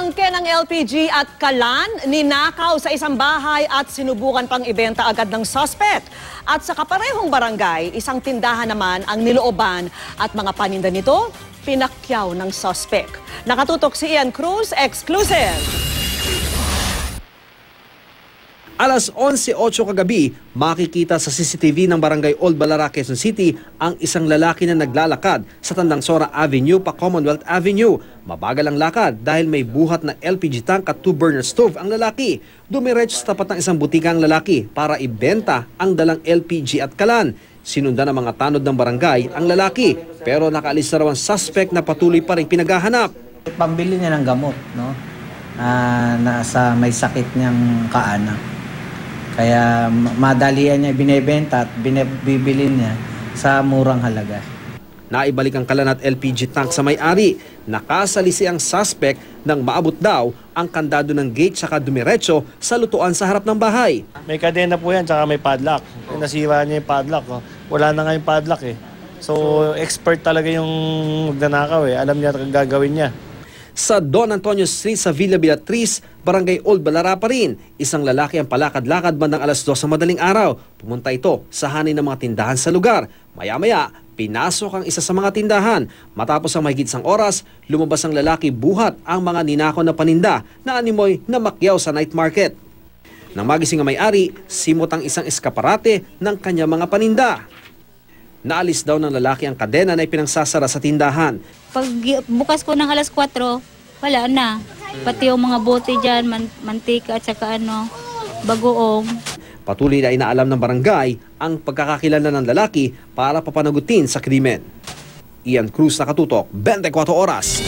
Inangke ng LPG at kalan, ninakaw sa isang bahay at sinubukan pang ibenta agad ng suspect. At sa kaparehong barangay, isang tindahan naman ang nilooban at mga paninda nito, pinakyaw ng suspect. Nakatutok si Ian Cruz, exclusive! Alas 11:08 kagabi, makikita sa CCTV ng Barangay Old Balara, Quezon City ang isang lalaki na naglalakad sa Tandangsora Avenue pa Commonwealth Avenue. Mabagal ang lakad dahil may buhat na LPG tank at 2-burner stove ang lalaki. Dumiretso sa tapat ng isang butika ang lalaki para ibenta ang dalang LPG at kalan. Sinundan ng mga tanod ng barangay ang lalaki pero nakaalis na raw ang suspect na patuloy pa rin pinaghahanap. Pambili niya ng gamot, no? Nasa may sakit niyang kaanak. Kaya madalian niya binebenta at bibili niya sa murang halaga. Naibalik ang kalan at LPG tank sa may-ari. Nakasalisi ang suspect nang maabot daw ang kandado ng gate saka dumiretso sa lutuan sa harap ng bahay. May kadena po yan tsaka may padlock. Nasira niya yung padlock. Wala na nga yung padlock eh. So expert talaga yung magnanakaw eh. Alam niya ang gagawin niya. Sa Don Antonio Street sa Villa Beatriz, Barangay Old Balara pa rin. Isang lalaki ang palakad-lakad bandang alas 2 sa madaling araw. Pumunta ito sa hanin ng mga tindahan sa lugar. Maya-maya, pinasok ang isa sa mga tindahan. Matapos ang mahigit isang oras, lumabas ang lalaki buhat ang mga ninakaw na paninda na animoy na makyaw sa night market. Nang magising ang may-ari, simot ang isang eskaparate ng kanyang mga paninda. Naalis daw ng lalaki ang kadena na ipinangsasara sa tindahan. Pag bukas ko ng alas 4, wala na. Pati yung mga bote dyan, mantika at saka bagoong. Patuloy na inaalam ng barangay ang pagkakakilala ng lalaki para papanagutin sa krimen. Ian Cruz, nakatutok, 24 oras.